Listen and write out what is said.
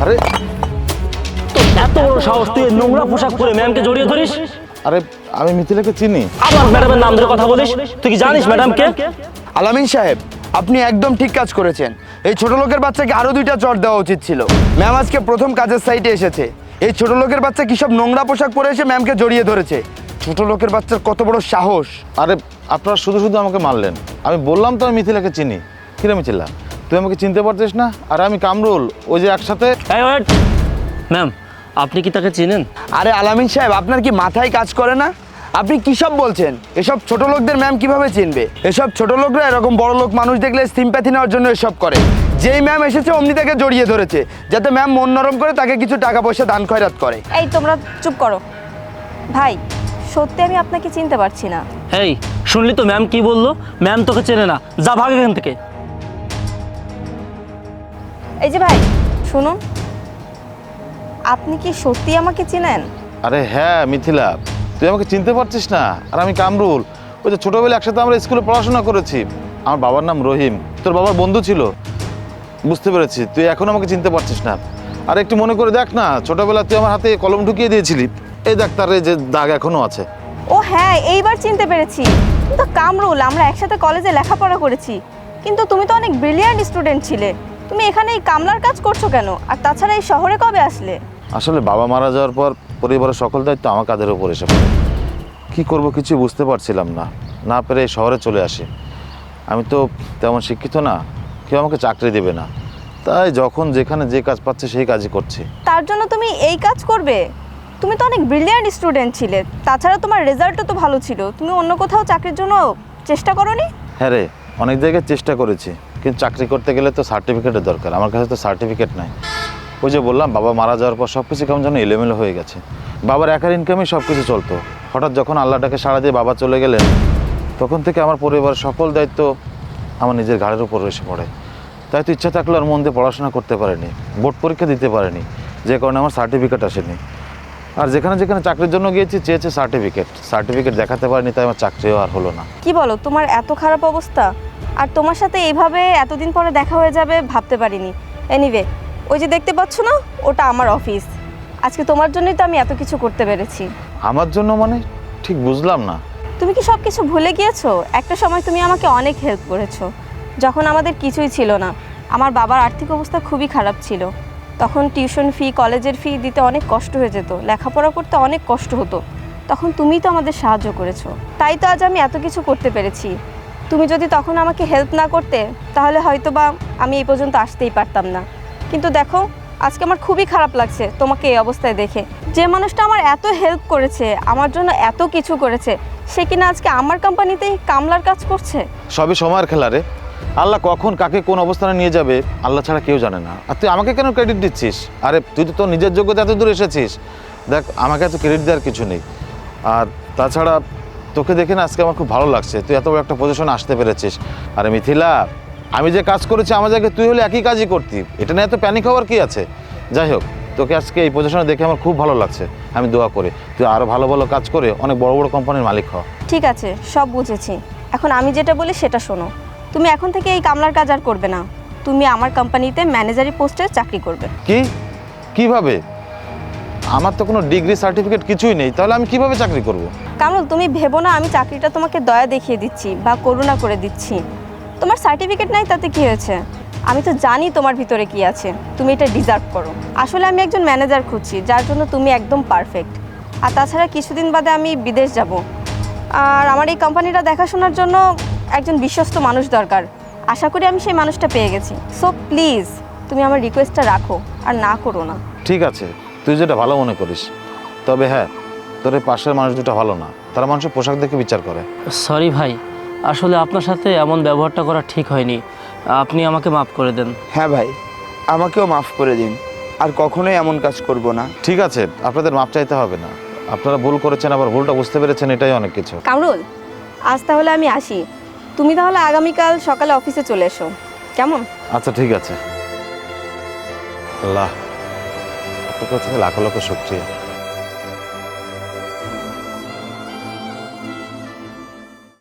আরে তোর এত বড় সাহস, তুই এই নোংরা পোশাক পরে ম্যামকে জড়িয়ে ধরিস? আরে আমি মিথিলাকে চিনি। আবার ম্যাডামের নাম ধরে কথা বলিস? তুই কি জানিস ম্যাডামকে? আলামিন সাহেব, আপনি একদম ঠিক কাজ করেছেন। এই ছোট লোকের বাচ্চাকে আরো 2টা চড় দেওয়া উচিত ছিল। ম্যাম আজকে প্রথম কাজের সাইটে এসেছে, এই ছোট লোকের বাচ্চা কি সব নোংরা পোশাক পরে এসে ম্যামকে জড়িয়ে ধরেছে। ছোট লোকের বাচ্চার কত বড় সাহস! আরে আপনারা শুধু শুধু আমাকে মারলেন। আমি বললাম তো আমি মিথিলাকে চিনি। কিরে মিথিলা, তুই আমাকে চিনতে পারছিস না? আর আমি কামরুল, ওই যে একসাথে। ম্যাম, আপনি কি তাকে চিনেন? আরে আলামিন সাহেব, আপনার কি মাথায় কাজ করে না? আপনি কি সব বলছেন? এসব ছোট লোকদের ম্যাম কিভাবে চিনবে? এসব ছোট লোকরা এরকম বড় লোক মানুষ দেখলে সিম্প্যাথি নেওয়ার জন্য এসব করে। যেই ম্যাম এসেছে অমনি তাকে জড়িয়ে ধরেছে, যাতে ম্যাম মন নরম করে তাকে কিছু টাকা পয়সা দান খয়রাত করে। এই তোমরা চুপ করো। ভাই, সত্যি আমি আপনাকে চিনতে পারছি না। এই শুনলি তো ম্যাম কি বললো? ম্যাম তোকে চেনে না, যা ভাগ এখান থেকে। এই যে ভাই শুনুন, আপনি কি সত্যি আমাকে চিনেন? আরে হ্যাঁ মিথিলা, তুই আমাকে চিনতে পারছিস না? আর আমি কামরুল, ওই যে ছোটবেলায় একসাথে আমরা স্কুলে পড়াশোনা করেছি। আমার বাবার নাম রহিম, তোর বাবার বন্ধু ছিল। বুঝতে পেরেছি, তুই এখন আমাকে চিনতে পারছিস না। আর একটু মনে করে দেখ না, ছোটবেলা তুই আমার হাতে কলম ঢুকিয়ে দিয়েছিলি, এই দেখ তার এই যে দাগ এখনো আছে। ও হ্যাঁ, এইবার চিনতে পেরেছি। কিন্তু কামরুল, আমরা একসাথে কলেজে লেখাপড়া করেছি, কিন্তু তুমি তো অনেক ব্রিলিয়ান্ট স্টুডেন্ট ছিলে। তুমি এখানে এই কামলার কাজ করছো কেন? আর তাছাড়া এই শহরে কবে আসলে? আসলে বাবা মারা যাওয়ার পর পরিবারের সকল দায়িত্ব আমার কাঁধের উপর এসে পড়ে। কী করবো কিছু বুঝতে পারছিলাম না, না পেরে এই শহরে চলে আসি। আমি তো তেমন শিক্ষিত না, কেউ আমাকে চাকরি দেবে না, তাই যখন যেখানে যে কাজ পাচ্ছে সেই কাজই করছি। তার জন্য তুমি এই কাজ করবে? তুমি তো অনেক ব্রিলিয়ান্ট স্টুডেন্ট ছিলে, তাছাড়া তোমার রেজাল্টও তো ভালো ছিল। তুমি অন্য কোথাও চাকরির জন্য চেষ্টা করোনি? হ্যাঁ রে, অনেক জায়গায় চেষ্টা করেছি, কিন্তু চাকরি করতে গেলে তো সার্টিফিকেটের দরকার। আমার কাছে তো সার্টিফিকেট নাই। ওই যে বললাম, বাবা মারা যাওয়ার পর সব কিছু কেমন যেন এলোমেলো হয়ে গেছে। বাবার একার ইনকামেই সব কিছু চলতো। হঠাৎ যখন আল্লাহটাকে সাড়া দিয়ে বাবা চলে গেলেন, তখন থেকে আমার পরিবারের সকল দায়িত্ব আমার নিজের ঘাড়ের উপর এসে পড়ে। তাই তো ইচ্ছা থাকলেও আর মন দিয়ে পড়াশোনা করতে পারিনি, বোর্ড পরীক্ষা দিতে পারিনি, যে কারণে আমার সার্টিফিকেট আসেনি। আর যেখানে যেখানে চাকরির জন্য গিয়েছি চেয়েছে সার্টিফিকেট দেখাতে পারিনি, তাই আমার চাকরিও আর হলো না। কি বলো, তোমার এত খারাপ অবস্থা? আর তোমার সাথে এইভাবে এতদিন পরে দেখা হয়ে যাবে ভাবতে পারিনি। এনিওয়ে, ওই যে দেখতে পাচ্ছ না, ওটা আমার অফিস। আজকে তোমার জন্যই তো আমি এত কিছু করতে পেরেছি। আমার জন্য মানে ঠিক বুঝলাম না। তুমি কি সব কিছু ভুলে গিয়েছো? একটা সময় তুমি আমাকে অনেক হেল্প করেছো, যখন আমাদের কিছুই ছিল না। আমার বাবার আর্থিক অবস্থা খুবই খারাপ ছিল, তখন টিউশন ফি, কলেজের ফি দিতে অনেক কষ্ট হয়ে যেত, লেখাপড়া করতে অনেক কষ্ট হতো। তখন তুমিই তো আমাদের সাহায্য করেছো, তাই তো আজ আমি এত কিছু করতে পেরেছি। তুমি যদি তখন আমাকে হেল্প না করতে, তাহলে হয়তো বা আমি এই পর্যন্ত আসতেই পারতাম না। কিন্তু দেখো, আজকে আমার খুবই খারাপ লাগছে তোমাকে এই অবস্থায় দেখে। যে মানুষটা আমার এত হেল্প করেছে, আমার জন্য এত কিছু করেছে, সে কিনা আজকে আমার কোম্পানিতেই কামলার কাজ করছে। সবই সময়ের খেলা রে। আল্লাহ কখন কাকে কোন অবস্থানে নিয়ে যাবে আল্লাহ ছাড়া কেউ জানে না। আর তুই আমাকে কেন ক্রেডিট দিচ্ছিস? আরে তুই তো তোর নিজের যোগ্যতা এত দূর এসেছিস, দেখ আমাকে এত ক্রেডিট দেওয়ার কিছু নেই। আর তাছাড়া তোকে দেখে না আজকে আমার খুব ভালো লাগছে, তুই এত বড় একটা পজিশনে আসতে পেরেছিস। আরে মিথিলা, আমি যে কাজ করেছি আমার জায়গায় তুই হলে একই কাজই করতি, এটা নিয়ে এত প্যানিক হওয়ার কি আছে? যাই হোক, তোকে আজকে এই পজিশনে দেখে আমার খুব ভালো লাগছে। আমি দোয়া করি তুই আরও ভালো ভালো কাজ করে অনেক বড় বড় কোম্পানির মালিক হ। ঠিক আছে, সব বুঝেছি। এখন আমি যেটা বলি সেটা শোনো। তুমি এখন থেকে এই কামলার কাজ আর করবে না, তুমি আমার কোম্পানিতে ম্যানেজারি পোস্টে চাকরি করবে। কি? কিভাবে? আমার তো কোনো ডিগ্রি সার্টিফিকেট কিছুই নেই, তাহলে আমি কিভাবে চাকরি করব? কামরুল, তুমি ভেবো না আমি চাকরিটা তোমাকে দয়া দেখিয়ে দিচ্ছি বা করুণা করে দিচ্ছি। তোমার সার্টিফিকেট নাই তাতে কি হয়েছে? আমি তো জানি তোমার ভিতরে কি আছে, তুমি এটা ডিজার্ভ করো। আসলে আমি একজন ম্যানেজার খুঁজছি, যার জন্য তুমি একদম পারফেক্ট। আর তাছাড়া কিছুদিন বাদে আমি বিদেশ যাব, আর আমার এই কোম্পানিটা দেখাশোনার জন্য একজন বিশ্বস্ত মানুষ দরকার। আশা করি আমি সেই মানুষটা পেয়ে গেছি। সো প্লিজ তুমি আমার রিকোয়েস্টটা রাখো আর না করো না। ঠিক আছে, তুই যেটা ভালো মনে করিস। তবে হ্যাঁ, তোর এই পাশের মানুষ দুটো ভালো না, তারা মানুষের পোশাক দেখে বিচার করে। সরি ভাই, আসলে আপনার সাথে এমন ব্যবহারটা করা ঠিক হয়নি, আপনি আমাকে মাফ করে দেন। হ্যাঁ ভাই, আমাকেও মাফ করে দিন, আর কখনোই এমন কাজ করব না। ঠিক আছে, আপনাদের মাপ চাইতে হবে না। আপনারা ভুল করেছেন, আবার ভুলটা বুঝতে পেরেছেন, এটাই অনেক কিছু। কামরুল, আজ তাহলে আমি আসি। তুমি তাহলে আগামীকাল সকালে অফিসে চলে এসো, কেমন? আচ্ছা ঠিক আছে। আল্লাহ, আপনার কাছে লাখো লাখো শুকরিয়া।